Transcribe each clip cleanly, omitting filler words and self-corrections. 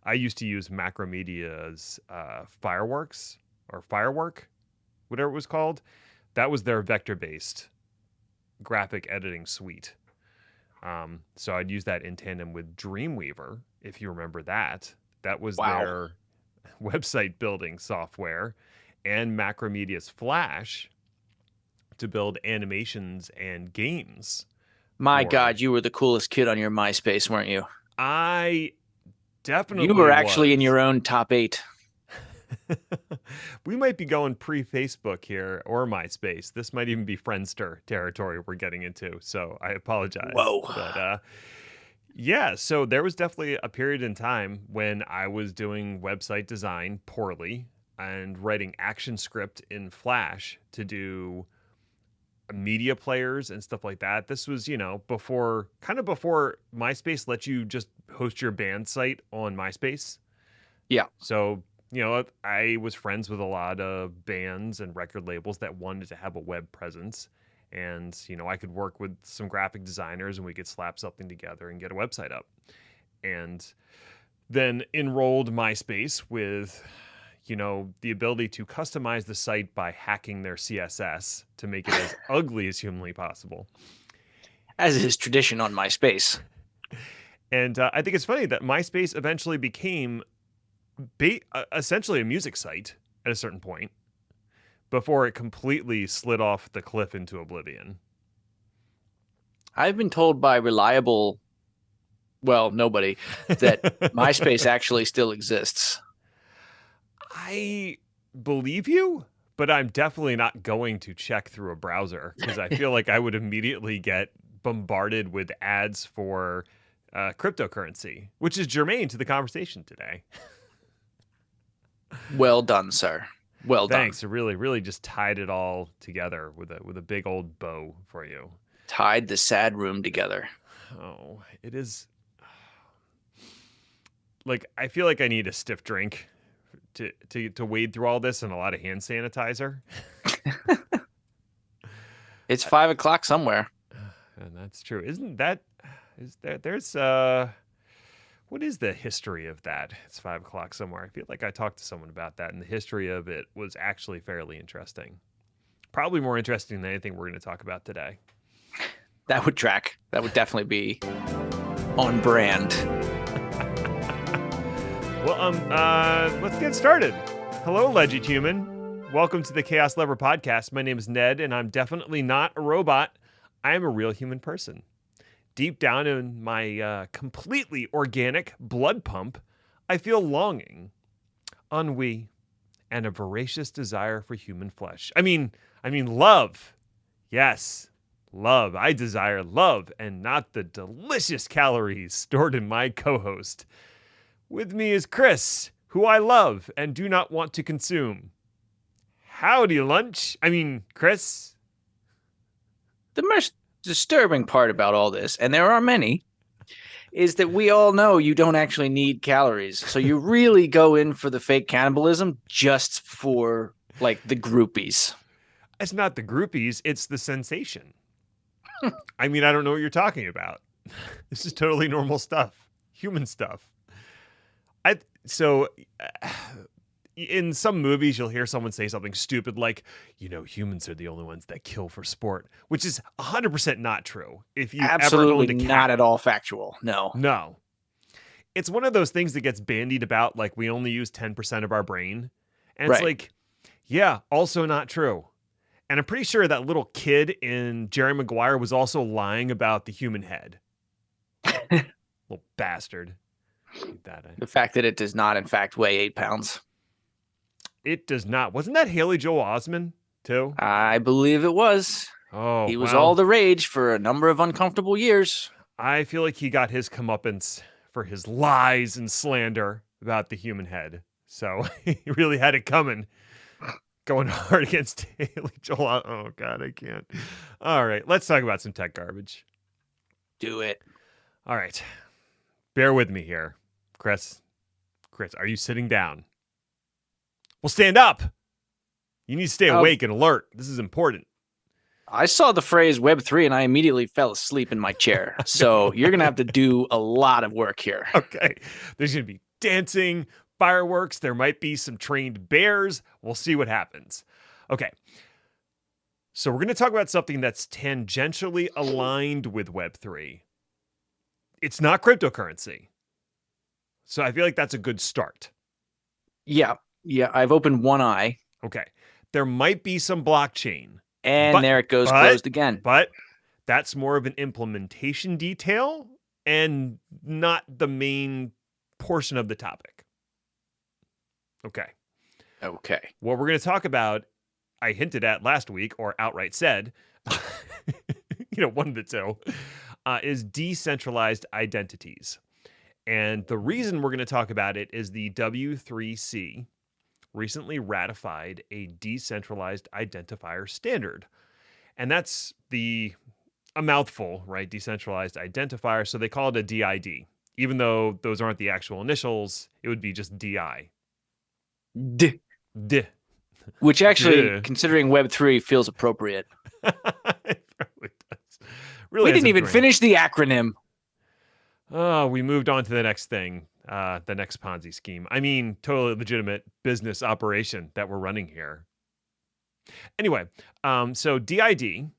I used to use Macromedia's Fireworks or Firework, whatever it was called. That was their vector-based graphic editing suite. So I'd use that in tandem with Dreamweaver, if you remember that. That was Wow. their website building software, and Macromedia's Flash to build animations and games My for. God, you were the coolest kid on your MySpace, weren't you? I You definitely were actually in was. your own top 8. We might be going pre-Facebook here or MySpace. This might even be Friendster territory we're getting into, so I apologize. Whoa. But yeah, so there was definitely a period in time when I was doing website design poorly and writing action script in Flash to do media players and stuff like that. This was, before MySpace let you just host your band site on MySpace. Yeah. So, I was friends with a lot of bands and record labels that wanted to have a web presence. And, I could work with some graphic designers and we could slap something together and get a website up. And then enrolled MySpace with, the ability to customize the site by hacking their CSS to make it as ugly as humanly possible. As is tradition on MySpace. And I think it's funny that MySpace eventually became essentially a music site at a certain point before it completely slid off the cliff into oblivion. I've been told by nobody, that MySpace actually still exists. I believe you, but I'm definitely not going to check through a browser because I feel like I would immediately get bombarded with ads for cryptocurrency, which is germane to the conversation today. Well done, sir. Well done. Thanks. It really, really just tied it all together with a big old bow for you. Tied the sad room together. Oh, it is. Like, I feel like I need a stiff drink to wade through all this and a lot of hand sanitizer. It's 5 o'clock somewhere. And that's true. There's what is the history of that? It's 5 o'clock somewhere. I feel like I talked to someone about that, and the history of it was actually fairly interesting. Probably more interesting than anything we're going to talk about today. That would track. That would definitely be on brand. Well, let's get started. Hello, Legend Human. Welcome to the Chaos Lever Podcast. My name is Ned, and I'm definitely not a robot. I am a real human person. Deep down in my completely organic blood pump, I feel longing, ennui, and a voracious desire for human flesh. I mean love. Yes, love. I desire love and not the delicious calories stored in my co-host. With me is Chris, who I love and do not want to consume. Howdy, Chris. The most disturbing part about all this, and there are many, is that we all know you don't actually need calories. So you really go in for the fake cannibalism just for, like, the groupies. It's not the groupies, it's the sensation. I don't know what you're talking about. This is totally normal stuff. Human stuff. In some movies, you'll hear someone say something stupid like, humans are the only ones that kill for sport, which is 100% not true. If you Absolutely ever owned a cat, not at all factual. No. It's one of those things that gets bandied about like we only use 10% of our brain. And it's like, yeah, also not true. And I'm pretty sure that little kid in Jerry Maguire was also lying about the human head. Little bastard. The fact that it does not, in fact, weigh 8 pounds. It does not. Wasn't that Haley Joel Osment, too? I believe it was. Oh, he was all the rage for a number of uncomfortable years. I feel like he got his comeuppance for his lies and slander about the human head. So he really had it coming. Going hard against Haley Joel. Oh, God, I can't. All right, let's talk about some tech garbage. Do it. All right. Bear with me here. Chris, are you sitting down? Well, stand up. You need to stay awake and alert. This is important. I saw the phrase Web3 and I immediately fell asleep in my chair. So you're going to have to do a lot of work here. Okay. There's going to be dancing, fireworks. There might be some trained bears. We'll see what happens. Okay. So we're going to talk about something that's tangentially aligned with Web3. It's not cryptocurrency. So I feel like that's a good start. Yeah. I've opened one eye. Okay. There might be some blockchain. And there it goes, closed again. But that's more of an implementation detail and not the main portion of the topic. Okay. What we're going to talk about, I hinted at last week, or outright said, one of the two, is decentralized identities. And the reason we're going to talk about it is the W3C recently ratified a decentralized identifier standard. And that's a mouthful, right? Decentralized identifier. So they call it a DID. Even though those aren't the actual initials, it would be just DI. D. Which actually, considering Web3, feels appropriate. It really does. Really, we didn't even finish the acronym. Oh, we moved on to the next thing, the next Ponzi scheme. I mean, totally legitimate business operation that we're running here. Anyway, so DID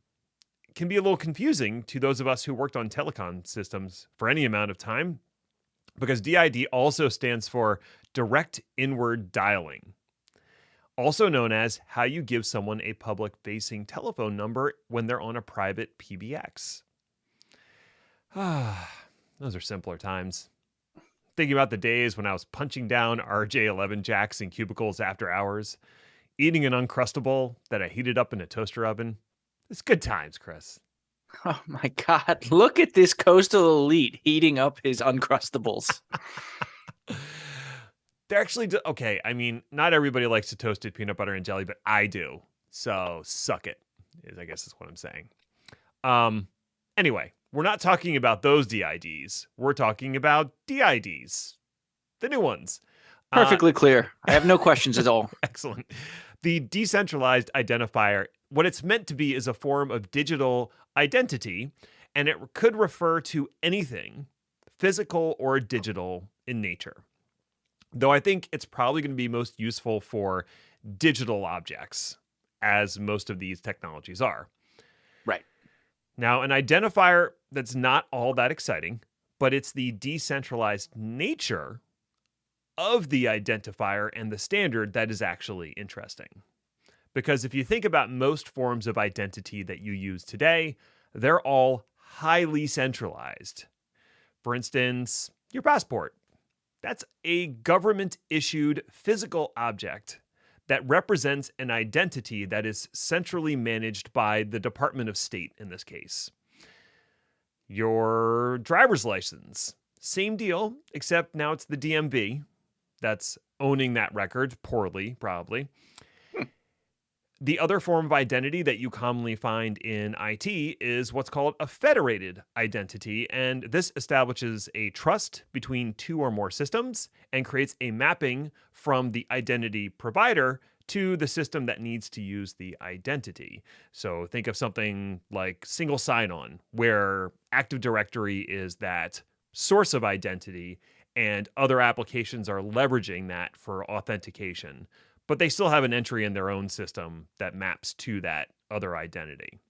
can be a little confusing to those of us who worked on telecom systems for any amount of time, because DID also stands for direct inward dialing, also known as how you give someone a public-facing telephone number when they're on a private PBX. Those are simpler times. Thinking about the days when I was punching down RJ11 jacks in cubicles after hours, eating an Uncrustable that I heated up in a toaster oven. It's good times, Chris. Oh my God. Look at this coastal elite heating up his Uncrustables. They're actually, okay, I mean, not everybody likes to toasted peanut butter and jelly, but I do. So suck it, I guess is what I'm saying. Anyway, we're not talking about those DIDs. We're talking about DIDs, the new ones. Perfectly clear. I have no questions at all. Excellent. The decentralized identifier, what it's meant to be is a form of digital identity, and it could refer to anything, physical or digital in nature. Though I think it's probably going to be most useful for digital objects, as most of these technologies are. Right. Now, an identifier that's not all that exciting, but it's the decentralized nature of the identifier and the standard that is actually interesting. Because if you think about most forms of identity that you use today, they're all highly centralized. For instance, your passport. That's a government-issued physical object that represents an identity that is centrally managed by the Department of State in this case. Your driver's license, same deal, except now it's the DMV that's owning that record, poorly, probably. The other form of identity that you commonly find in IT is what's called a federated identity, and this establishes a trust between two or more systems and creates a mapping from the identity provider to the system that needs to use the identity. So think of something like single sign-on, where Active Directory is that source of identity, and other applications are leveraging that for authentication. But they still have an entry in their own system that maps to that other identity.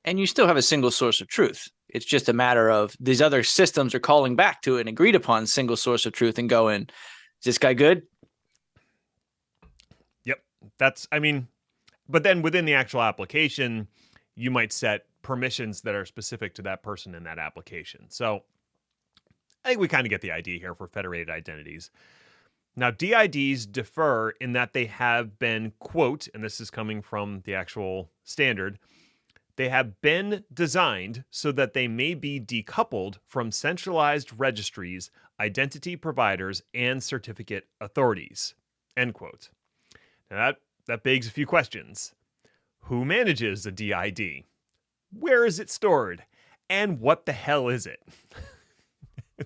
And you still have a single source of truth. It's just a matter of these other systems are calling back to an agreed upon single source of truth and going, is this guy good? Yep. But then within the actual application, you might set permissions that are specific to that person in that application. So I think we kind of get the idea here for federated identities. Now, DIDs differ in that they have been, quote, and this is coming from the actual standard, they have been designed so that they may be decoupled from centralized registries, identity providers, and certificate authorities, end quote. Now, that begs a few questions. Who manages a DID? Where is it stored? And what the hell is it?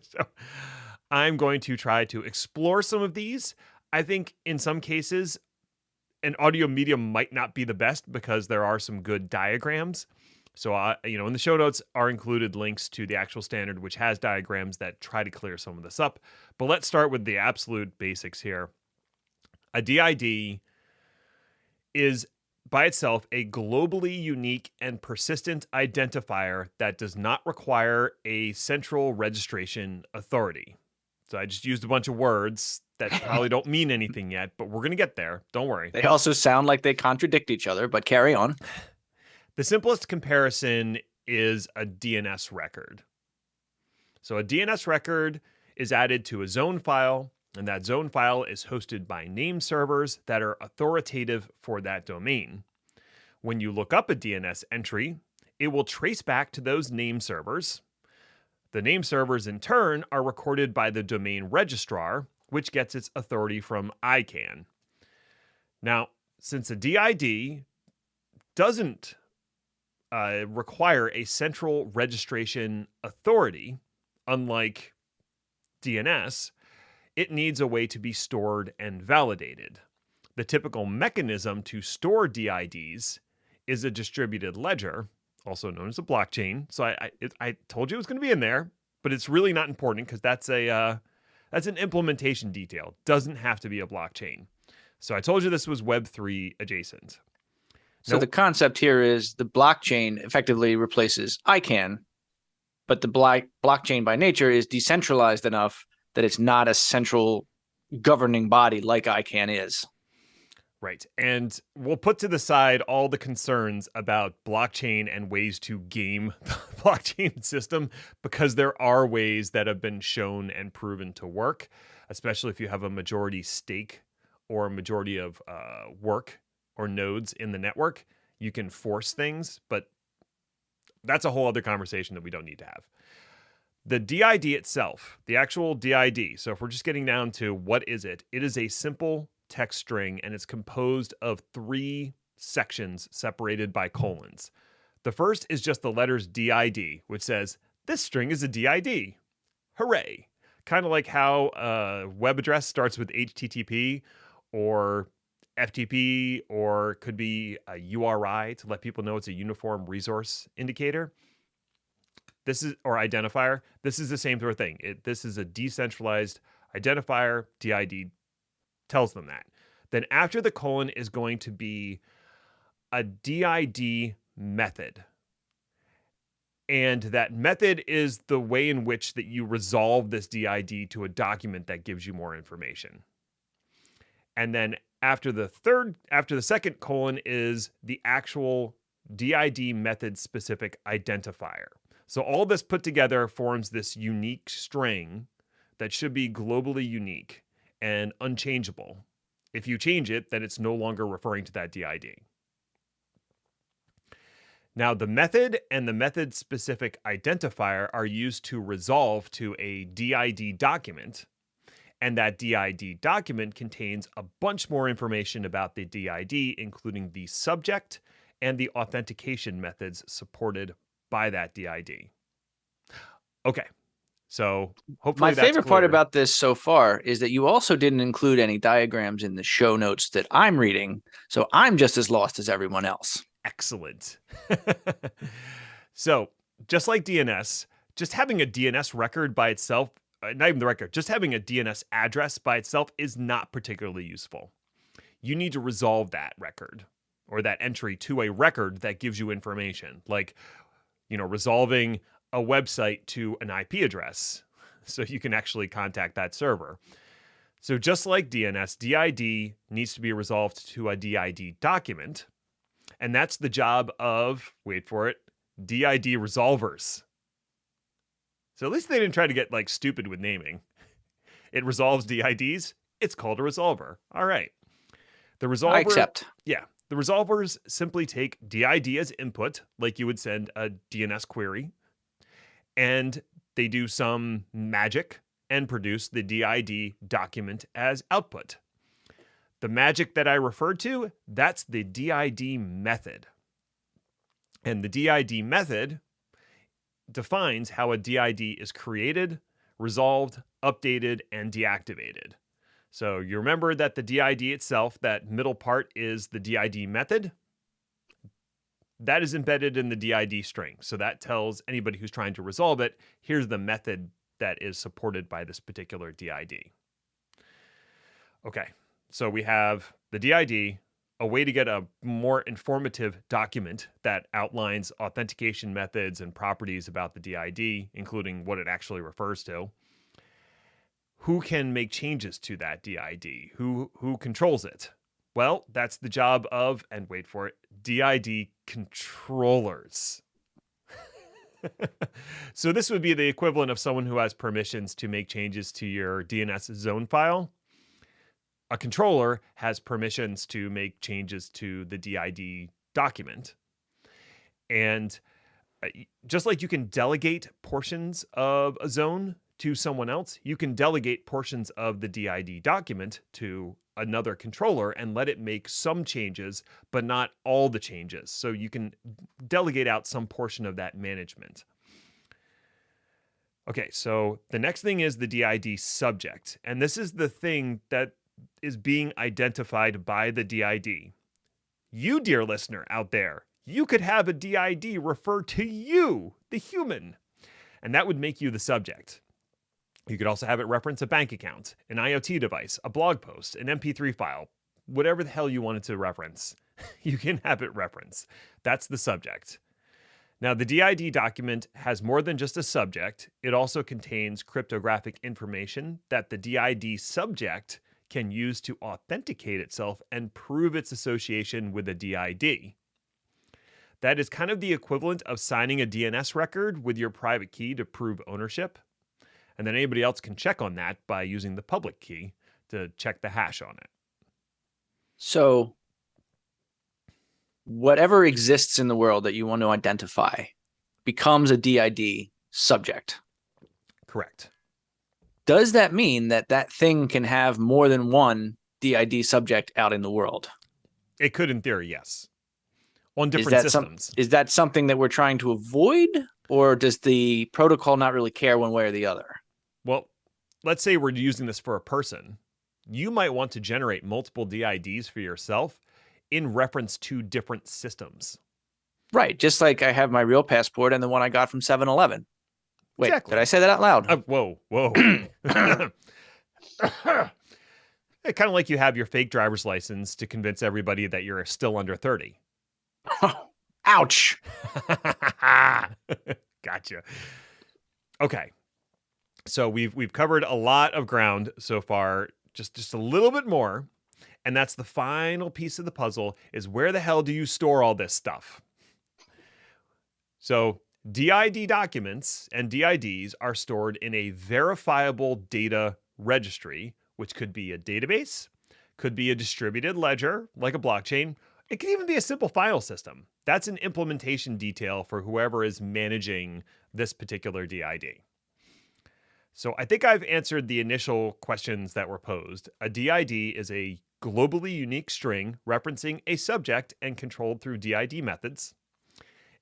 So I'm going to try to explore some of these. I think in some cases, an audio medium might not be the best because there are some good diagrams, So, in the show notes are included links to the actual standard, which has diagrams that try to clear some of this up. But let's start with the absolute basics here. A DID is by itself a globally unique and persistent identifier that does not require a central registration authority. So I just used a bunch of words that probably don't mean anything yet, but we're going to get there. Don't worry. They also sound like they contradict each other, but carry on. The simplest comparison is a DNS record. So a DNS record is added to a zone file, and that zone file is hosted by name servers that are authoritative for that domain. When you look up a DNS entry, it will trace back to those name servers. The name servers, in turn, are recorded by the domain registrar, which gets its authority from ICANN. Now, since a DID doesn't require a central registration authority, unlike DNS, it needs a way to be stored and validated. The typical mechanism to store DIDs is a distributed ledger, also known as a blockchain. So I told you it was going to be in there, but it's really not important because that's an implementation detail. Doesn't have to be a blockchain. So I told you this was Web3 adjacent. So the concept here is the blockchain effectively replaces ICANN, but the blockchain by nature is decentralized enough that it's not a central governing body like ICANN is. Right. And we'll put to the side all the concerns about blockchain and ways to game the blockchain system, because there are ways that have been shown and proven to work, especially if you have a majority stake or a majority of work or nodes in the network. You can force things, but that's a whole other conversation that we don't need to have. The DID itself, the actual DID, so if we're just getting down to what is it, it is a simple text string, and it's composed of 3 sections separated by colons. The first is just the letters DID, which says, this string is a DID. Hooray. Kind of like how a web address starts with HTTP or FTP, or could be a URI to let people know it's a uniform resource indicator. This is, or identifier. This is the same sort of thing. This is a decentralized identifier. DID tells them that. Then after the colon is going to be a DID method. And that method is the way in which that you resolve this DID to a document that gives you more information. And then after the second colon is the actual DID method specific identifier. So all this put together forms this unique string that should be globally unique and unchangeable. If you change it, then it's no longer referring to that DID. Now, the method and the method-specific identifier are used to resolve to a DID document, and that DID document contains a bunch more information about the DID, including the subject and the authentication methods supported by that DID. Okay. So hopefully my favorite part about this so far is that you also didn't include any diagrams in the show notes that I'm reading. So I'm just as lost as everyone else. Excellent. So just like DNS, just having a DNS record by itself, not even the record, just having a DNS address by itself is not particularly useful. You need to resolve that record or that entry to a record that gives you information, like, resolving a website to an IP address so you can actually contact that server. So just like DNS, DID needs to be resolved to a DID document, and that's the job of, wait for it, DID resolvers. So at least they didn't try to get stupid with naming. It resolves DIDs, it's called a resolver. All right. The resolver, I accept. Yeah. The resolvers simply take DID as input, like you would send a DNS query, and they do some magic and produce the DID document as output. The magic that I referred to, that's the DID method. And the DID method defines how a DID is created, resolved, updated, and deactivated. So you remember that the DID itself, that middle part, is the DID method. that is embedded in the DID string. So that tells anybody who's trying to resolve it, here's the method that is supported by this particular DID. Okay, so we have the DID, a way to get a more informative document that outlines authentication methods and properties about the DID, including what it actually refers to. Who can make changes to that DID? Who controls it? Well, that's the job of, and wait for it, DID controllers. So this would be the equivalent of someone who has permissions to make changes to your DNS zone file. A controller has permissions to make changes to the DID document. And just like you can delegate portions of a zone to someone else, you can delegate portions of the DID document to another controller and let it make some changes, but not all the changes. So you can delegate out some portion of that management. Okay, so the next thing is the DID subject. And this is the thing that is being identified by the DID. You, dear listener out there, you could have a DID refer to you, the human, and that would make you the subject. You could also have it reference a bank account, an IoT device, a blog post, an MP3 file, whatever the hell you want it to reference. You can have it reference. That's the subject. Now, the DID document has more than just a subject. It also contains cryptographic information that the DID subject can use to authenticate itself and prove its association with a DID. That is kind of the equivalent of signing a DNS record with your private key to prove ownership. And then anybody else can check on that by using the public key to check the hash on it. So whatever exists in the world that you want to identify becomes a DID subject. Correct. Does that mean that that thing can have more than one DID subject out in the world? It could in theory, yes. On different systems. Is that something that we're trying to avoid? Or does the protocol not really care one way or the other? Well, let's say we're using this for a person. You might want to generate multiple DIDs for yourself in reference to different systems. Right. Just like I have my real passport and the one I got from 7-Eleven. Wait, Exactly. Did I say that out loud? Whoa. Kind of like you have your fake driver's license to convince everybody that you're still under 30. Ouch. Gotcha. Okay. So we've covered a lot of ground so far, just a little bit more. And that's the final piece of the puzzle is where the hell do you store all this stuff? So DID documents and DIDs are stored in a verifiable data registry, which could be a database, could be a distributed ledger like a blockchain. It can even be a simple file system. That's an implementation detail for whoever is managing this particular DID. So I think I've answered the initial questions that were posed. A DID is a globally unique string referencing a subject and controlled through DID methods.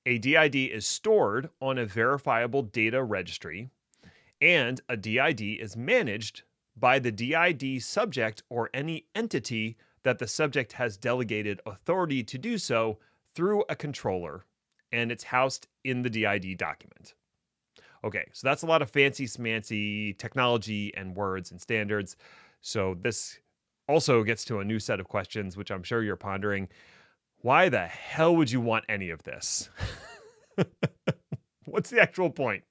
A DID is stored on a verifiable data registry, and a DID is managed by the DID subject or any entity that the subject has delegated authority to do so through a controller, and it's housed in the DID document. Okay, so that's a lot of fancy smancy technology and words and standards. So this also gets to a new set of questions, which I'm sure you're pondering. Why the hell would you want any of this? What's the actual point?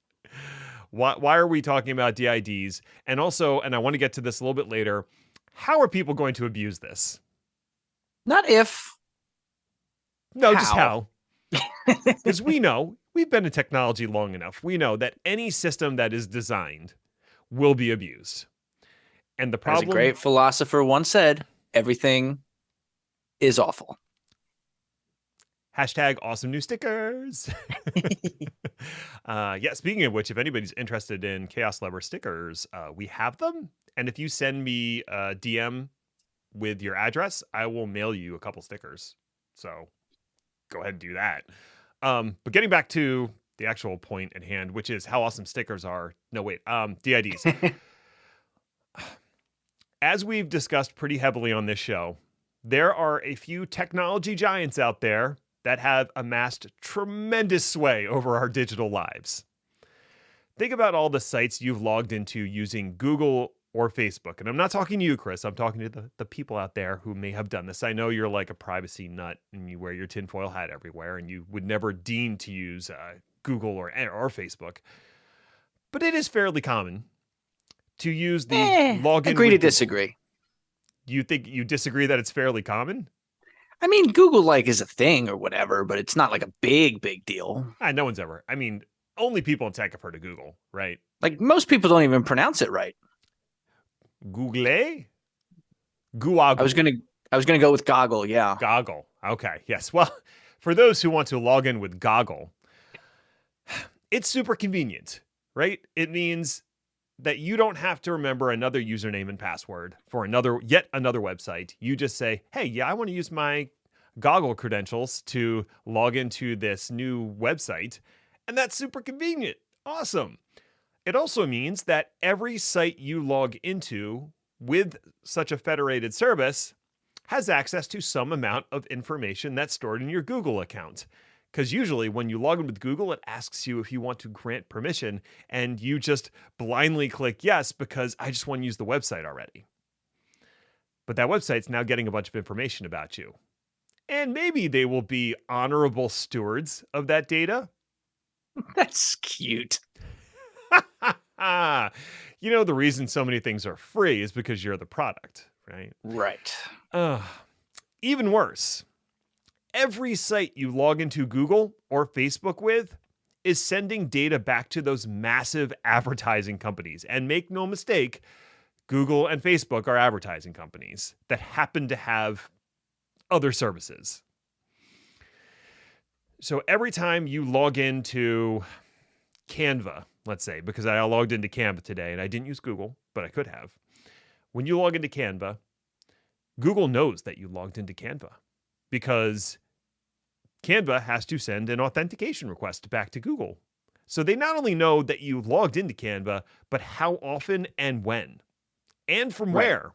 Why are we talking about DIDs? And also, and I want to get to this a little bit later, how are people going to abuse this? Not if. No, just how. Because we know, we've been in technology long enough. We know that any system that is designed will be abused. And the problem... As a great philosopher once said, everything is awful. Hashtag awesome new stickers. Yeah, speaking of which, if anybody's interested in Chaos Lever stickers, we have them. And if you send me a DM with your address, I will mail you a couple stickers. So go ahead and do that. But getting back to the actual point at hand, which is how awesome stickers are. No, wait, DIDs. As we've discussed pretty heavily on this show, there are a few technology giants out there that have amassed tremendous sway over our digital lives. Think about all the sites you've logged into using Google or Facebook. And I'm not talking to you, Chris. I'm talking to the people out there who may have done this. I know you're like a privacy nut and you wear your tinfoil hat everywhere and you would never deem to use Google or Facebook. But it is fairly common to use the login. Agree to with Google. disagree. You think you disagree that it's fairly common? I mean, Google is a thing or whatever, but it's not like a big deal. No one's ever. I mean, only people in tech have heard of Google, right? Like most people don't even pronounce it right. Google? Guagle. I was gonna go with goggle, yeah. Goggle. Okay. Yes. Well, for those who want to log in with Goggle, it's super convenient, right? It means that you don't have to remember another username and password for yet another website. You just say, hey, yeah, I want to use my Goggle credentials to log into this new website. And that's super convenient. Awesome. It also means that every site you log into with such a federated service has access to some amount of information that's stored in your Google account. Because usually when you log in with Google, it asks you if you want to grant permission, and you just blindly click yes because I just want to use the website already. But that website's now getting a bunch of information about you. And maybe they will be honorable stewards of that data. That's cute. The reason so many things are free is because you're the product, right? Right. Even worse, every site you log into Google or Facebook with is sending data back to those massive advertising companies. And make no mistake, Google and Facebook are advertising companies that happen to have other services. So every time you log into Canva, let's say, because I logged into Canva today and I didn't use Google, but I could have. When you log into Canva, Google knows that you logged into Canva because Canva has to send an authentication request back to Google. So they not only know that you logged into Canva, but how often and when, and from where.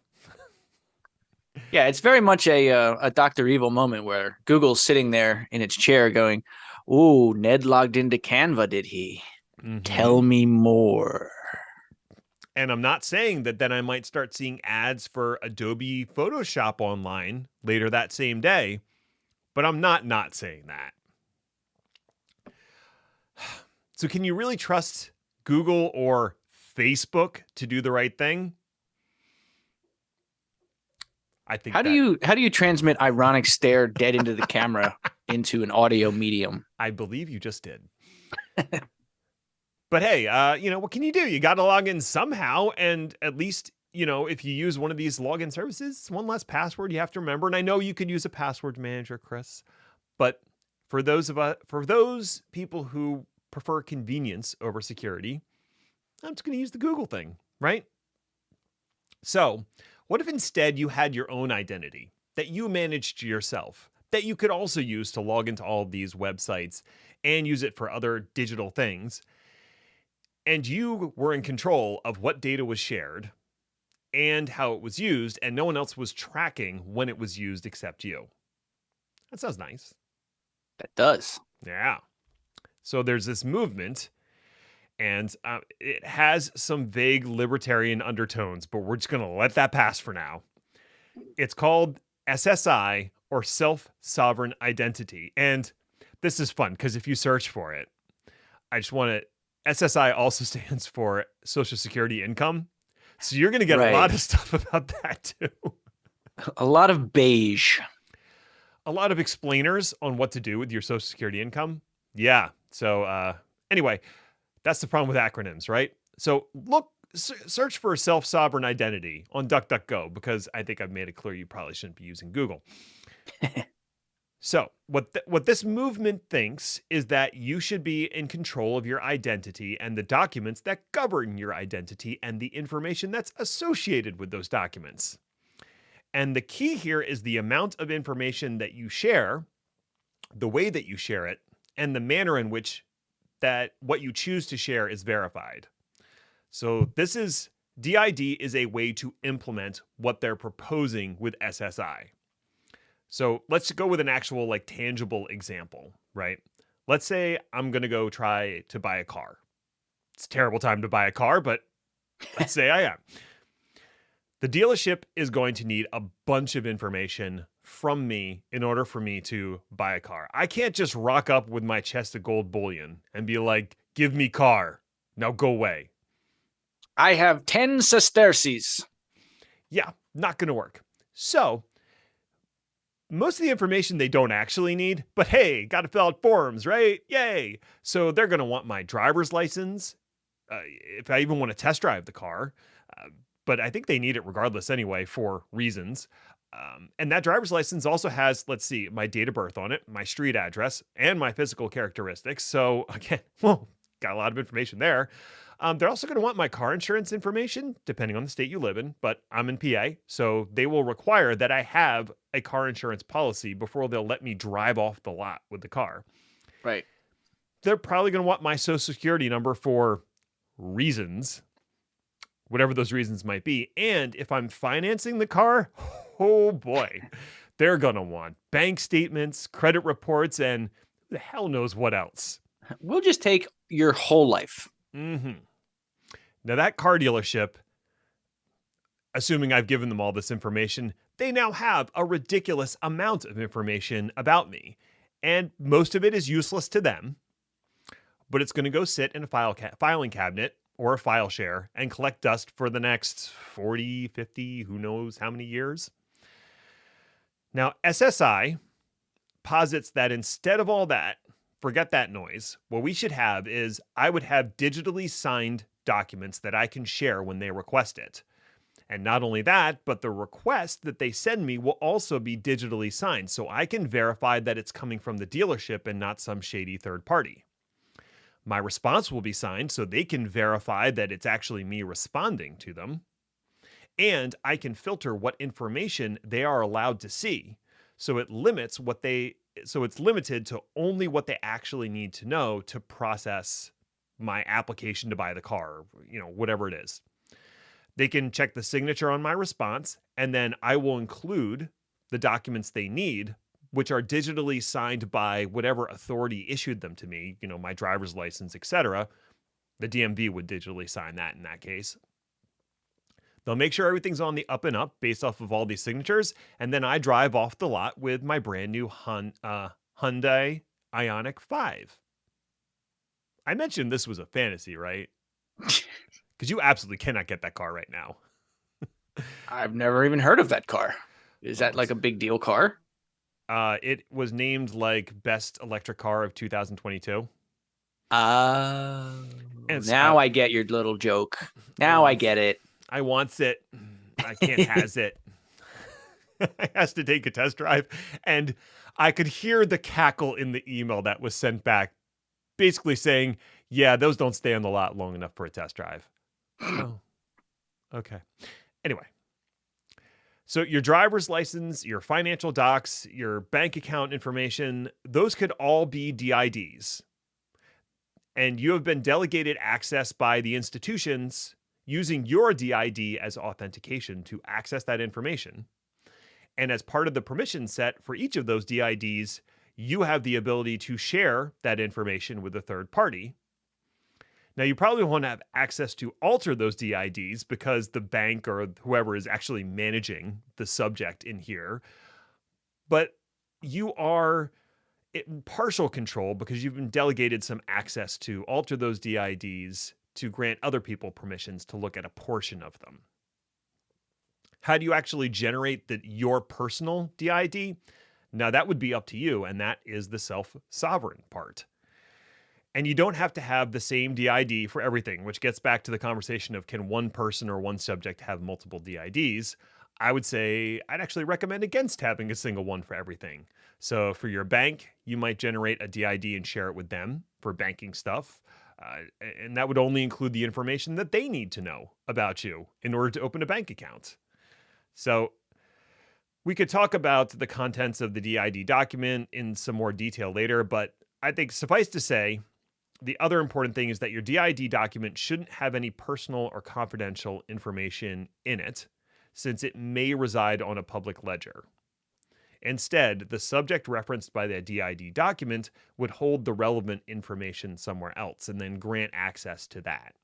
Yeah, it's very much a Dr. Evil moment where Google's sitting there in its chair going, ooh, Ned logged into Canva, did he? Mm-hmm. Tell me more. And I'm not saying that then I might start seeing ads for Adobe Photoshop online later that same day, but I'm not saying that. So can you really trust Google or Facebook to do the right thing? I think. How do you transmit ironic stare dead into the camera into an audio medium? I believe you just did. But hey, what can you do? You got to log in somehow, and at least if you use one of these login services, one less password you have to remember. And I know you could use a password manager, Chris, but for those people who prefer convenience over security, I'm just going to use the Google thing, right? So, what if instead you had your own identity that you managed yourself, that you could also use to log into all of these websites and use it for other digital things, and you were in control of what data was shared and how it was used, and no one else was tracking when it was used except you? That sounds nice. That does. Yeah. So there's this movement, and it has some vague libertarian undertones, but we're just going to let that pass for now. It's called SSI, or Self-Sovereign Identity. And this is fun because if you search for it, SSI also stands for Social Security Income. So you're going to get a lot of stuff about that too. A lot of beige. A lot of explainers on what to do with your Social Security income. Yeah. So anyway, that's the problem with acronyms, right? So search for self-sovereign identity on DuckDuckGo, because I think I've made it clear you probably shouldn't be using Google. So what this movement thinks is that you should be in control of your identity and the documents that govern your identity and the information that's associated with those documents. And the key here is the amount of information that you share, the way that you share it, and the manner in which that what you choose to share is verified. So DID is a way to implement what they're proposing with SSI. So let's go with an actual like tangible example, right? Let's say I'm going to go try to buy a car. It's a terrible time to buy a car, but let's say I am. The dealership is going to need a bunch of information from me in order for me to buy a car. I can't just rock up with my chest of gold bullion and be like, give me car. Now go away. I have 10 sesterces. Yeah, not going to work. So most of the information they don't actually need, but hey, got to fill out forms, right? Yay. So they're going to want my driver's license, if I even want to test drive the car. But I think they need it regardless anyway for reasons. And that driver's license also has, let's see, my date of birth on it, my street address, and my physical characteristics. So again, well, got a lot of information there. They're also going to want my car insurance information, depending on the state you live in, but I'm in PA, so they will require that I have a car insurance policy before they'll let me drive off the lot with the car. Right. They're probably going to want my social security number for reasons, whatever those reasons might be. And if I'm financing the car, oh boy, they're going to want bank statements, credit reports, and who the hell knows what else. We'll just take your whole life. Mm-hmm. Now that car dealership, assuming I've given them all this information, they now have a ridiculous amount of information about me. And most of it is useless to them, but it's going to go sit in a filing cabinet or a file share and collect dust for the next 40, 50, who knows how many years. Now, SSI posits that instead of all that, forget that noise. What we should have is I would have digitally signed documents that I can share when they request it. And not only that, but the request that they send me will also be digitally signed, so I can verify that it's coming from the dealership and not some shady third party. My response will be signed so they can verify that it's actually me responding to them. And I can filter what information they are allowed to see. So it's limited to only what they actually need to know to process my application to buy the car, whatever it is. They can check the signature on my response, and then I will include the documents they need, which are digitally signed by whatever authority issued them to me, my driver's license, etc. The DMV would digitally sign that in that case. They'll make sure everything's on the up and up based off of all these signatures, and then I drive off the lot with my brand new Hyundai Ioniq 5. I mentioned this was a fantasy, right? Because you absolutely cannot get that car right now. I've never even heard of that car. Is that like a big deal car? It was named like best electric car of 2022. Now I get your little joke. Now I get it. I wants it. I can't has it. I has to take a test drive. And I could hear the cackle in the email that was sent back, basically saying, yeah, those don't stay on the lot long enough for a test drive. Oh, okay. Anyway. So your driver's license, your financial docs, your bank account information, those could all be DIDs. And you have been delegated access by the institutions using your DID as authentication to access that information. And as part of the permission set for each of those DIDs, you have the ability to share that information with a third party. Now, you probably want to have access to alter those DIDs because the bank or whoever is actually managing the subject in here. But you are in partial control because you've been delegated some access to alter those DIDs to grant other people permissions to look at a portion of them. How do you actually generate your personal DID? Now, that would be up to you, and that is the self-sovereign part. And you don't have to have the same DID for everything, which gets back to the conversation of can one person or one subject have multiple DIDs? I would say I'd actually recommend against having a single one for everything. So for your bank, you might generate a DID and share it with them for banking stuff. And that would only include the information that they need to know about you in order to open a bank account. So we could talk about the contents of the DID document in some more detail later, but I think suffice to say, the other important thing is that your DID document shouldn't have any personal or confidential information in it, since it may reside on a public ledger. Instead, the subject referenced by the DID document would hold the relevant information somewhere else and then grant access to that.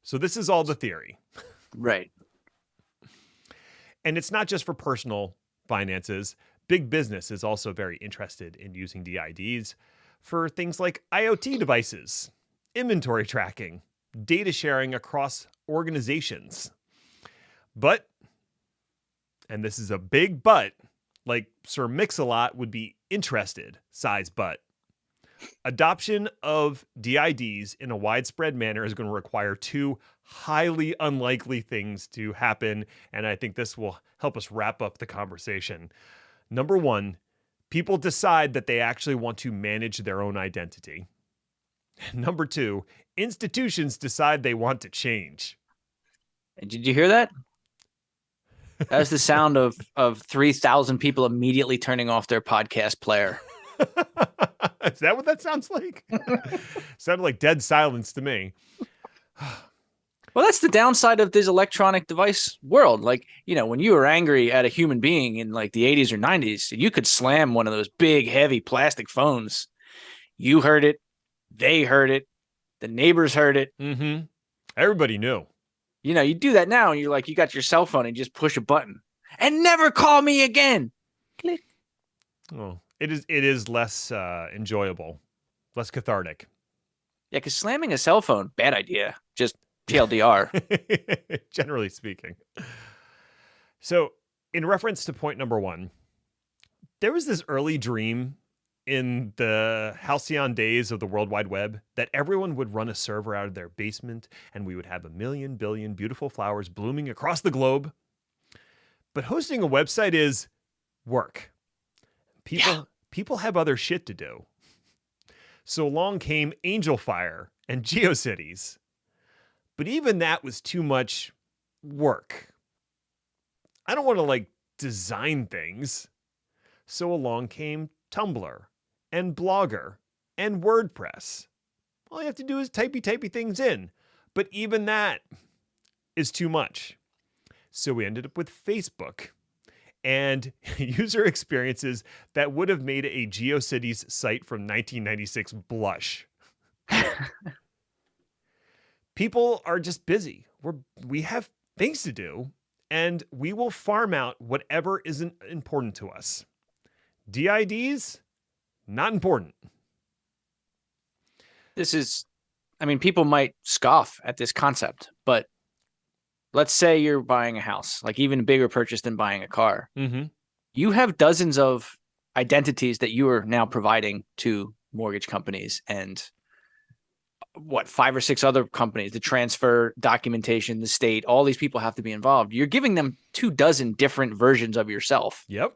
So this is all the theory. Right. And it's not just for personal finances. Big business is also very interested in using DIDs for things like IoT devices, inventory tracking, data sharing across organizations. But, and this is a big but, like Sir Mix-a-Lot would be interested, size but. Adoption of DIDs in a widespread manner is going to require two highly unlikely things to happen, and I think this will help us wrap up the conversation. Number one, people decide that they actually want to manage their own identity. Number two, institutions decide they want to change. Did you hear that? That was the sound of 3,000 people immediately turning off their podcast player. Is that what that sounds like? Sounded like dead silence to me. Well, that's the downside of this electronic device world. Like, when you were angry at a human being in like the 80s or 90s, you could slam one of those big, heavy plastic phones. You heard it. They heard it. The neighbors heard it. Mm-hmm. Everybody knew. You do that now and you're like, you got your cell phone and you just push a button and never call me again. Click. Oh, it is less enjoyable, less cathartic. Yeah, because slamming a cell phone, bad idea. Just TLDR. Generally speaking. So, in reference to point number one, there was this early dream in the halcyon days of the World Wide Web that everyone would run a server out of their basement and we would have 1,000,000 billion beautiful flowers blooming across the globe. But hosting a website is work. People have other shit to do. So along came AngelFire and GeoCities. But even that was too much work. I don't want to design things. So along came Tumblr and Blogger and WordPress. All you have to do is typey things in. But even that is too much. So we ended up with Facebook and user experiences that would have made a GeoCities site from 1996 blush. People are just busy. We have things to do, and we will farm out whatever isn't important to us. DIDs, not important. People might scoff at this concept, but let's say you're buying a house, like even a bigger purchase than buying a car. Mm-hmm. You have dozens of identities that you are now providing to mortgage companies and 5 or 6 other companies, the transfer documentation, the state, all these people have to be involved. You're giving them 24 different versions of yourself. Yep.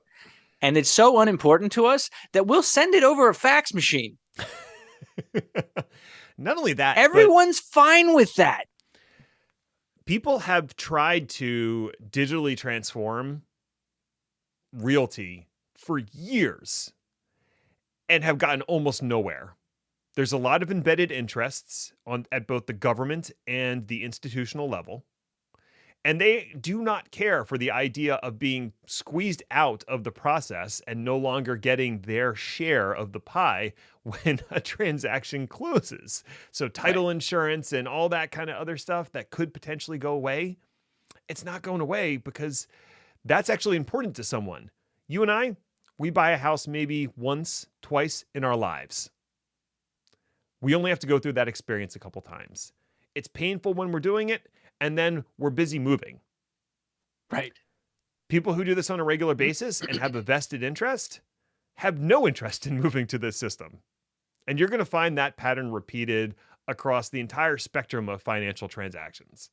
And it's so unimportant to us that we'll send it over a fax machine. Not only that, everyone's fine with that. People have tried to digitally transform realty for years and have gotten almost nowhere. There's a lot of embedded interests at both the government and the institutional level. And they do not care for the idea of being squeezed out of the process and no longer getting their share of the pie when a transaction closes. So title insurance and all that kind of other stuff that could potentially go away, it's not going away because that's actually important to someone. You and I, we buy a house maybe once, twice in our lives. We only have to go through that experience a couple times. It's painful when we're doing it, and then we're busy moving. Right. People who do this on a regular basis and have a vested interest have no interest in moving to this system. And you're going to find that pattern repeated across the entire spectrum of financial transactions.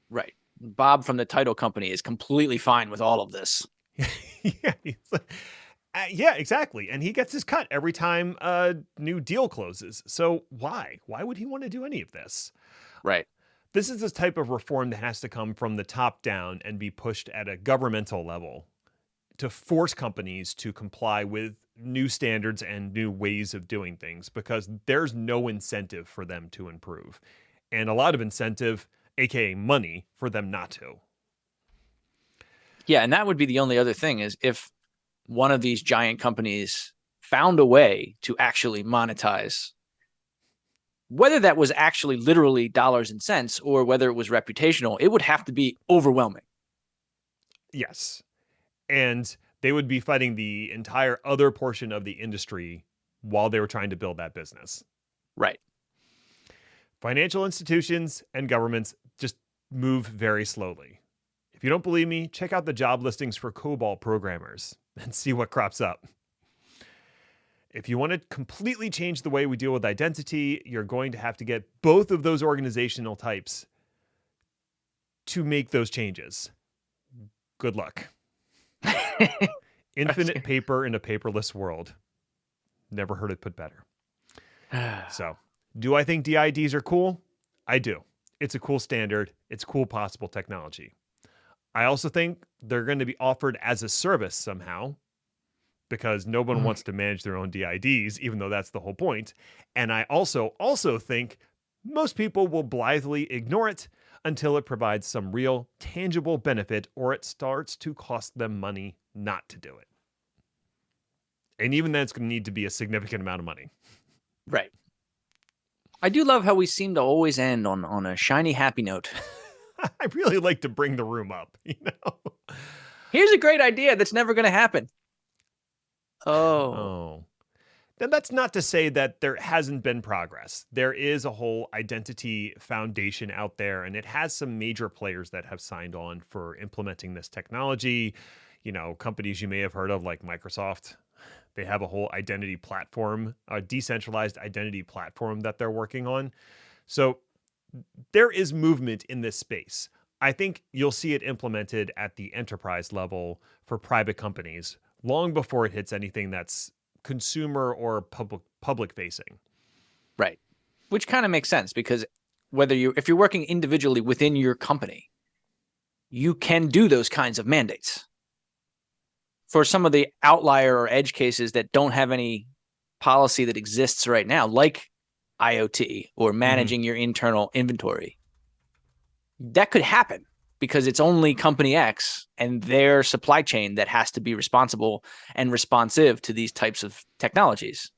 Right. Bob from the title company is completely fine with all of this. Yeah, exactly. And he gets his cut every time a new deal closes. So why? Why would he want to do any of this? Right. This is the type of reform that has to come from the top down and be pushed at a governmental level to force companies to comply with new standards and new ways of doing things because there's no incentive for them to improve. And a lot of incentive, aka money, for them not to. Yeah, and that would be the only other thing is if one of these giant companies found a way to actually monetize, whether that was actually literally dollars and cents or whether it was reputational, it would have to be overwhelming. Yes. And they would be fighting the entire other portion of the industry while they were trying to build that business. Right. Financial institutions and governments just move very slowly. If you don't believe me, check out the job listings for COBOL programmers and see what crops up. If you want to completely change the way we deal with identity, you're going to have to get both of those organizational types to make those changes. Good luck. Infinite paper in a paperless world. Never heard it put better. So, do I think DIDs are cool? I do. It's a cool standard. It's cool possible technology. I also think they're going to be offered as a service somehow because no one wants to manage their own DIDs, even though that's the whole point. And I also think most people will blithely ignore it until it provides some real tangible benefit or it starts to cost them money not to do it. And even then, it's going to need to be a significant amount of money. Right. I do love how we seem to always end on a shiny, happy note. I really like to bring the room up, you know? Here's a great idea that's never going to happen. Oh. Then that's not to say that there hasn't been progress. There is a whole identity foundation out there, and it has some major players that have signed on for implementing this technology. You know, companies you may have heard of like Microsoft. They have a whole identity platform, a decentralized identity platform that they're working on. So there is movement in this space. I think you'll see it implemented at the enterprise level for private companies long before it hits anything that's consumer or public facing. Right. Which kind of makes sense because if you're working individually within your company, you can do those kinds of mandates. For some of the outlier or edge cases that don't have any policy that exists right now, like IoT or managing your internal inventory, that could happen because it's only company X and their supply chain that has to be responsible and responsive to these types of technologies.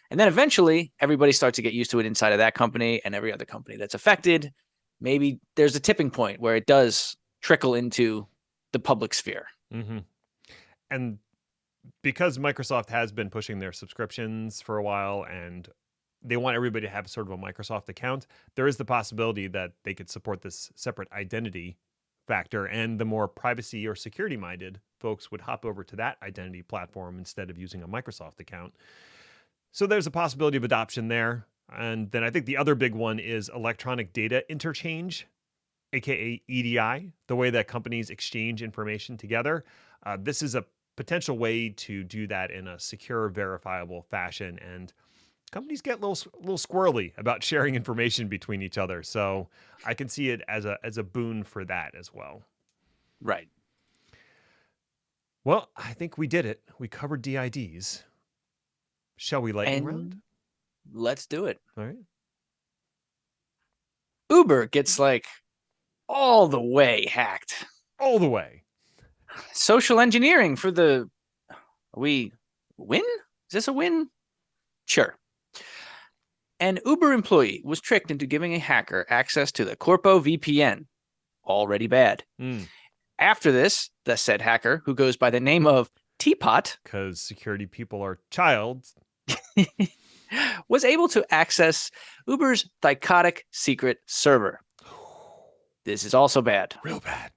And then eventually everybody starts to get used to it inside of that company and every other company that's affected. Maybe there's a tipping point where it does trickle into the public sphere. Mm-hmm. And because Microsoft has been pushing their subscriptions for a while and they want everybody to have sort of a Microsoft account, there is the possibility that they could support this separate identity factor, and the more privacy or security minded folks would hop over to that identity platform instead of using a Microsoft account. So there's a possibility of adoption there. And then I think the other big one is electronic data interchange, aka EDI, the way that companies exchange information together. This is a potential way to do that in a secure, verifiable fashion. And companies get a little squirrely about sharing information between each other. So I can see it as a boon for that as well. Right. Well, I think we did it. We covered DIDs. Shall we lightning round? Let's do it. All right. Uber gets like all the way hacked. All the way. Social engineering for the... We win? Is this a win? Sure. An Uber employee was tricked into giving a hacker access to the Corpo VPN. Already bad. After this, the said hacker, who goes by the name of Teapot, because security people are child, was able to access Uber's Thycotic secret server. This is also bad. Real bad.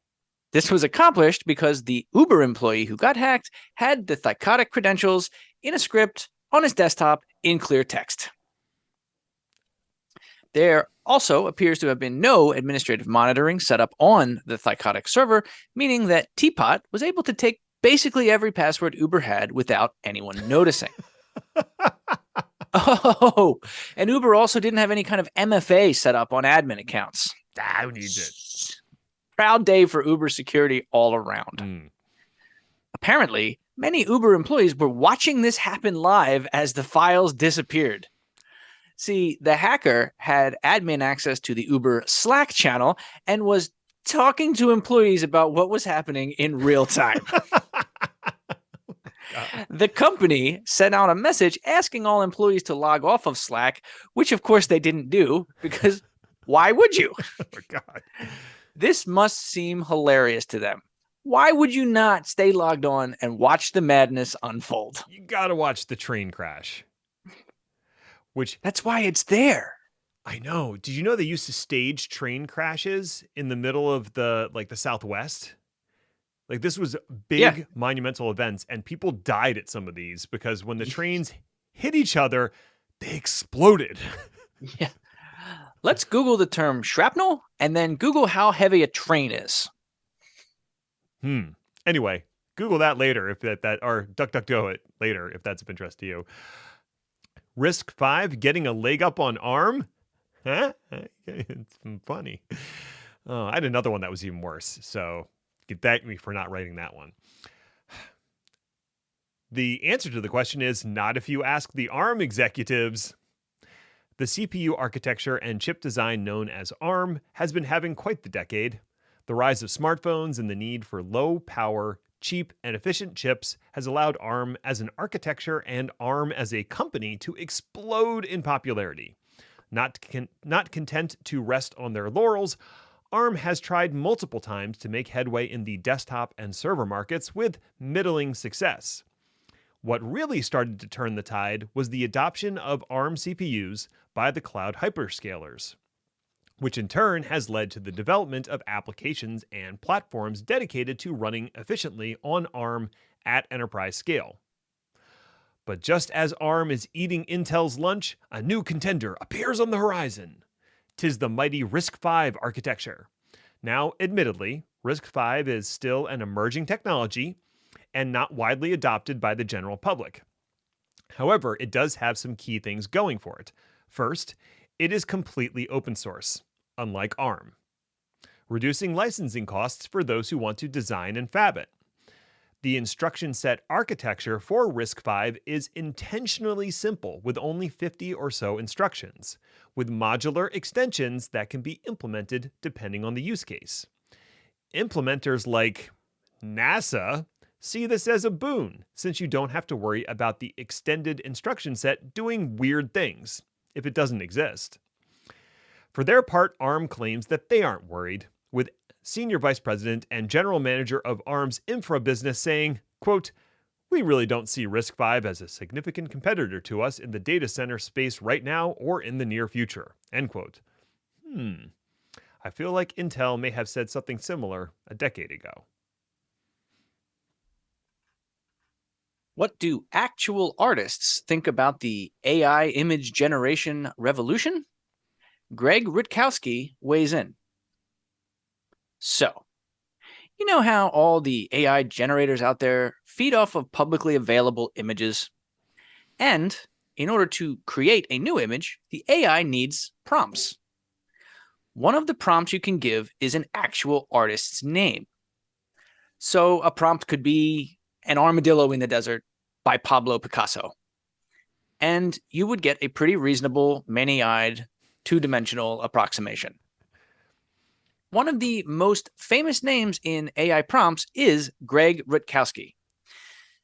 This was accomplished because the Uber employee who got hacked had the Thycotic credentials in a script on his desktop in clear text. There also appears to have been no administrative monitoring set up on the Thycotic server, meaning that Teapot was able to take basically every password Uber had without anyone noticing. Oh, and Uber also didn't have any kind of MFA set up on admin accounts. Who needs it? Proud day for Uber security all around. Apparently, many Uber employees were watching this happen live as the files disappeared. See, the hacker had admin access to the Uber Slack channel and was talking to employees about what was happening in real time. The company sent out a message asking all employees to log off of Slack, which of course they didn't do because why would you? Oh, God. This must seem hilarious to them. Why would you not stay logged on and watch the madness unfold? You got to watch the train crash. Which That's why it's there. I know. Did you know they used to stage train crashes in the middle of the Southwest? Like this was big monumental events and people died at some of these because when the trains hit each other, they exploded. Yeah. Let's Google the term shrapnel and then Google how heavy a train is. Anyway, Google that later if that or DuckDuckGo it later if that's of interest to you. Risk 5, getting a leg up on ARM? Huh? It's funny. Oh, I had another one that was even worse. So thank me for not writing that one. The answer to the question is not if you ask the ARM executives. The CPU architecture and chip design known as ARM has been having quite the decade. The rise of smartphones and the need for low power, cheap, and efficient chips has allowed ARM as an architecture and ARM as a company to explode in popularity. Not content to rest on their laurels, ARM has tried multiple times to make headway in the desktop and server markets with middling success. What really started to turn the tide was the adoption of ARM CPUs by the cloud hyperscalers, which in turn has led to the development of applications and platforms dedicated to running efficiently on ARM at enterprise scale. But just as ARM is eating Intel's lunch, a new contender appears on the horizon. 'Tis the mighty RISC-V architecture. Now, admittedly, RISC-V is still an emerging technology and not widely adopted by the general public. However, it does have some key things going for it. First, it is completely open source, unlike ARM, reducing licensing costs for those who want to design and fab it. The instruction set architecture for RISC-V is intentionally simple with only 50 or so instructions, with modular extensions that can be implemented depending on the use case. Implementers like NASA see this as a boon, since you don't have to worry about the extended instruction set doing weird things, if it doesn't exist. For their part, ARM claims that they aren't worried, with Senior Vice President and General Manager of ARM's infra business saying, quote, "We really don't see RISC-V as a significant competitor to us in the data center space right now or in the near future," end quote. I feel like Intel may have said something similar a decade ago. What do actual artists think about the AI image generation revolution? Greg Rutkowski weighs in. So, you know how all the AI generators out there feed off of publicly available images? And in order to create a new image, the AI needs prompts. One of the prompts you can give is an actual artist's name. So a prompt could be An Armadillo in the Desert by Pablo Picasso. And you would get a pretty reasonable, many-eyed, two-dimensional approximation. One of the most famous names in AI prompts is Greg Rutkowski.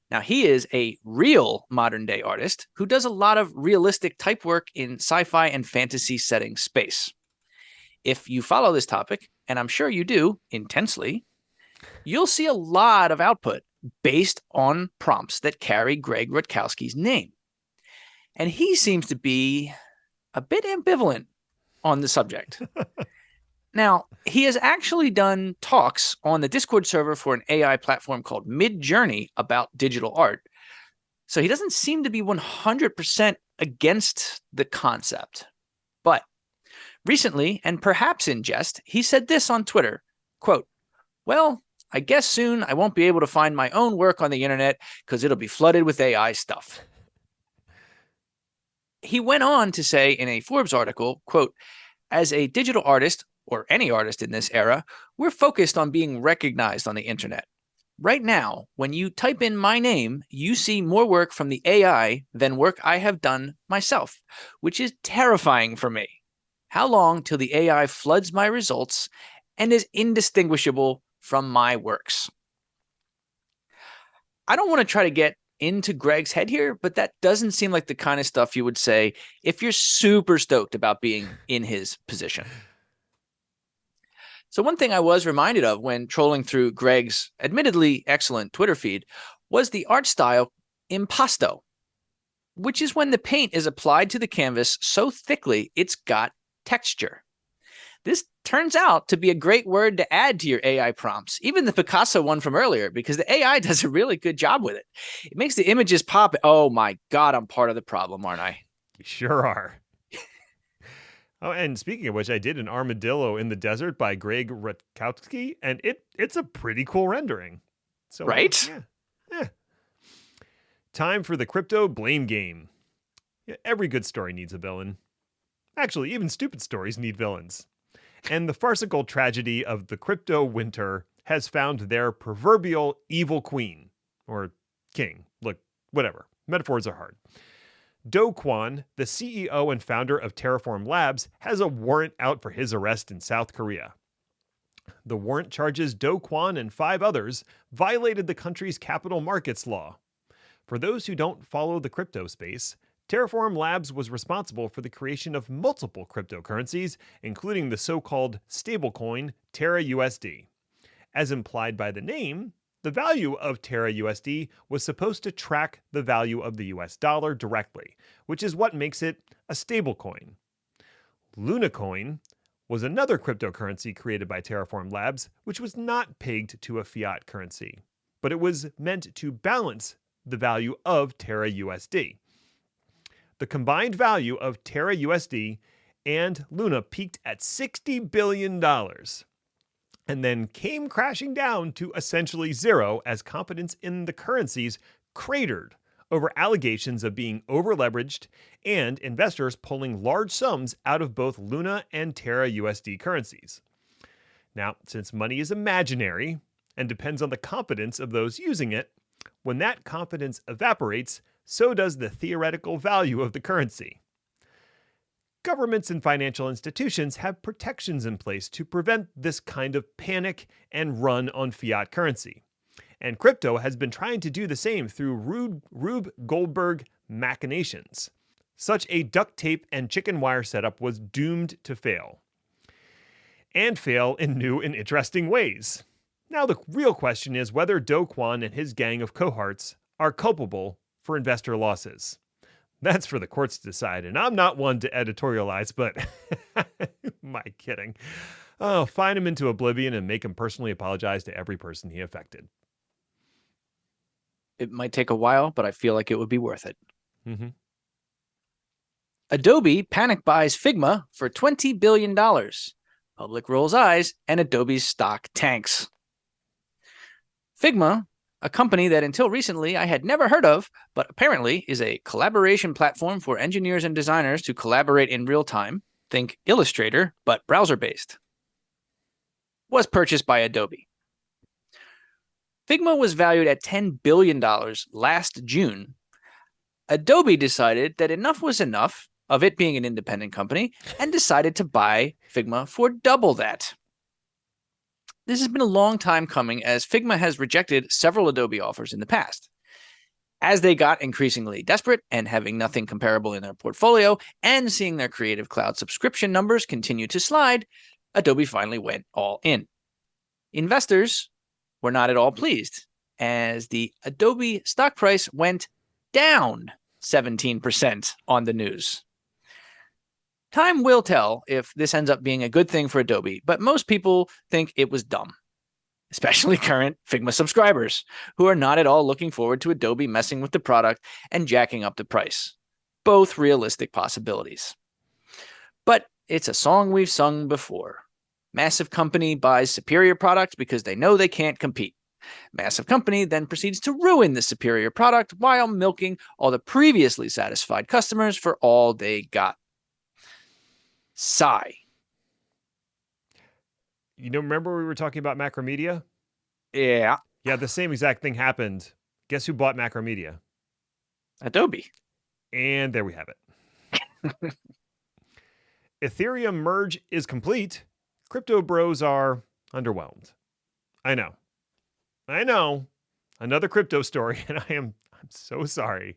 Now, he is a real modern-day artist who does a lot of realistic type work in sci-fi and fantasy setting space. If you follow this topic, and I'm sure you do intensely, you'll see a lot of output based on prompts that carry Greg Rutkowski's name. And he seems to be a bit ambivalent on the subject. Now, he has actually done talks on the Discord server for an AI platform called Midjourney about digital art. So he doesn't seem to be 100% against the concept. But recently, and perhaps in jest, he said this on Twitter, quote, "Well, I guess soon I won't be able to find my own work on the internet because it'll be flooded with AI stuff." He went on to say in a Forbes article, quote, "As a digital artist, or any artist in this era, we're focused on being recognized on the internet. Right now, when you type in my name, you see more work from the AI than work I have done myself, which is terrifying for me. How long till the AI floods my results and is indistinguishable from my works. I don't want to try to get into Greg's head here, but that doesn't seem like the kind of stuff you would say if you're super stoked about being in his position. So one thing I was reminded of when trolling through Greg's admittedly excellent Twitter feed was the art style impasto, which is when the paint is applied to the canvas so thickly it's got texture. This turns out to be a great word to add to your AI prompts, even the Picasso one from earlier, because the AI does a really good job with it. It makes the images pop. Oh my God, I'm part of the problem, aren't I? You sure are. Oh, and speaking of which, I did an armadillo in the desert by Greg Rutkowski, and it's a pretty cool rendering. So, right? Yeah. Time for the crypto blame game. Yeah, every good story needs a villain. Actually, even stupid stories need villains. And the farcical tragedy of the crypto winter has found their proverbial evil queen, or king. Look, whatever. Metaphors are hard. Do Kwon, the CEO and founder of Terraform Labs, has a warrant out for his arrest in South Korea. The warrant charges Do Kwon and 5 others violated the country's capital markets law. For those who don't follow the crypto space, Terraform Labs was responsible for the creation of multiple cryptocurrencies, including the so-called stablecoin Terra USD. As implied by the name, the value of Terra USD was supposed to track the value of the US dollar directly, which is what makes it a stablecoin. Lunacoin was another cryptocurrency created by Terraform Labs, which was not pegged to a fiat currency, but it was meant to balance the value of Terra USD. The combined value of Terra USD and Luna peaked at $60 billion and then came crashing down to essentially zero as confidence in the currencies cratered over allegations of being over-leveraged and investors pulling large sums out of both Luna and Terra USD currencies. Now, since money is imaginary and depends on the confidence of those using it, when that confidence evaporates, so does the theoretical value of the currency. Governments and financial institutions have protections in place to prevent this kind of panic and run on fiat currency. And crypto has been trying to do the same through Rube Goldberg machinations. Such a duct tape and chicken wire setup was doomed to fail. And fail in new and interesting ways. Now the real question is whether Do Kwon and his gang of cohorts are culpable for investor losses. That's for the courts to decide, and I'm not one to editorialize, but my kidding. Oh, fine him into oblivion and make him personally apologize to every person he affected. It might take a while, but I feel like it would be worth it. Mm-hmm. Adobe panic buys Figma for $20 billion. Public rolls eyes, and Adobe's stock tanks. Figma, a company that until recently I had never heard of, but apparently is a collaboration platform for engineers and designers to collaborate in real time, think Illustrator, but browser-based, was purchased by Adobe. Figma was valued at $10 billion last June. Adobe decided that enough was enough of it being an independent company and decided to buy Figma for double that. This has been a long time coming as Figma has rejected several Adobe offers in the past. As they got increasingly desperate and having nothing comparable in their portfolio and seeing their Creative Cloud subscription numbers continue to slide, Adobe finally went all in. Investors were not at all pleased as the Adobe stock price went down 17% on the news. Time will tell if this ends up being a good thing for Adobe, but most people think it was dumb, especially current Figma subscribers, who are not at all looking forward to Adobe messing with the product and jacking up the price. Both realistic possibilities. But it's a song we've sung before. Massive company buys superior products because they know they can't compete. Massive company then proceeds to ruin the superior product while milking all the previously satisfied customers for all they got. Sigh. You know, remember we were talking about Macromedia? Yeah. Yeah, the same exact thing happened. Guess who bought Macromedia? Adobe. And there we have it. Ethereum merge is complete. crypto bros are underwhelmed. I know. Another crypto story, and I'm so sorry.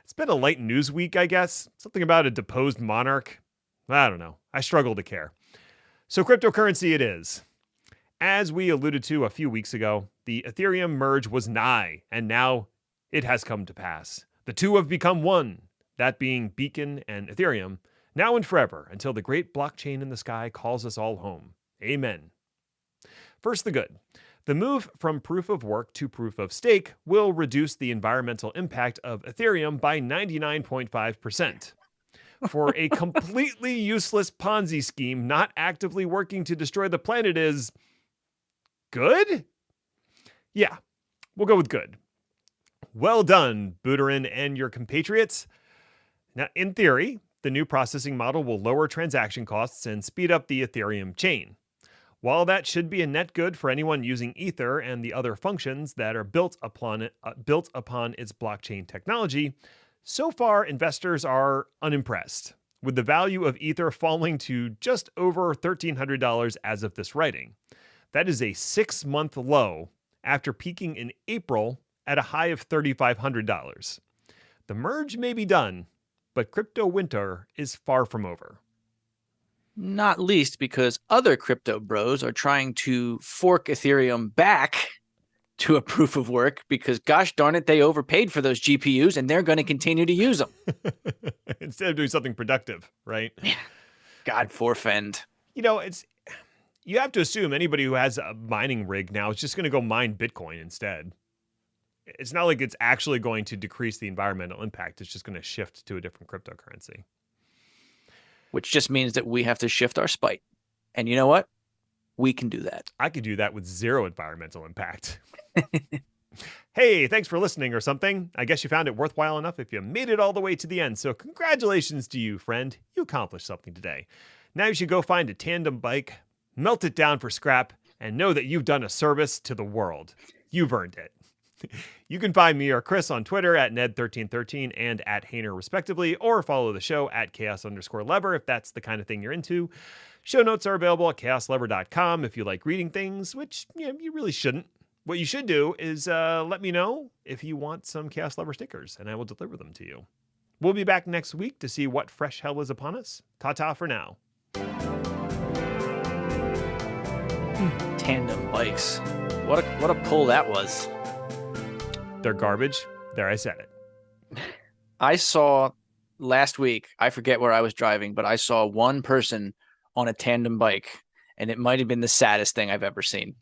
It's been a light news week, I guess. Something about a deposed monarch. I don't know. I struggle to care. So cryptocurrency it is. As we alluded to a few weeks ago, the Ethereum merge was nigh, and now it has come to pass. The two have become one, that being Beacon and Ethereum, now and forever, until the great blockchain in the sky calls us all home. Amen. First, the good. The move from proof of work to proof of stake will reduce the environmental impact of Ethereum by 99.5%. For a completely useless Ponzi scheme not actively working to destroy the planet is good? Yeah, we'll go with good. Well done, Buterin and your compatriots. Now, in theory, the new processing model will lower transaction costs and speed up the Ethereum chain. While that should be a net good for anyone using Ether and the other functions that are built upon its blockchain technology, so far investors are unimpressed, with the value of Ether falling to just over $1,300 as of this writing. That is a 6-month low after peaking in April at a high of $3,500. The merge may be done, but crypto winter is far from over. Not least because other crypto bros are trying to fork Ethereum back to a proof of work because, gosh darn it, they overpaid for those GPUs and they're going to continue to use them. Instead of doing something productive, right? God forfend. You have to assume anybody who has a mining rig now is just going to go mine Bitcoin instead. It's not like it's actually going to decrease the environmental impact. It's just going to shift to a different cryptocurrency. Which just means that we have to shift our spite. And you know what? We can do that. I could do that with zero environmental impact. Hey, thanks for listening or something. I guess you found it worthwhile enough if you made it all the way to the end. So congratulations to you, friend. You accomplished something today. Now you should go find a tandem bike, melt it down for scrap, and know that you've done a service to the world. You've earned it. You can find me or Chris on Twitter at Ned1313 and at Hainer respectively, or follow the show at chaos_lever if that's the kind of thing you're into. Show notes are available at chaoslever.com if you like reading things, which you really shouldn't. What you should do is let me know if you want some Chaos Lever stickers, and I will deliver them to you. We'll be back next week to see what fresh hell is upon us. Ta-ta for now. Tandem bikes. What a pull that was. They're garbage. There, I said it. I saw last week, I forget where I was driving, but I saw one person on a tandem bike, and it might have been the saddest thing I've ever seen.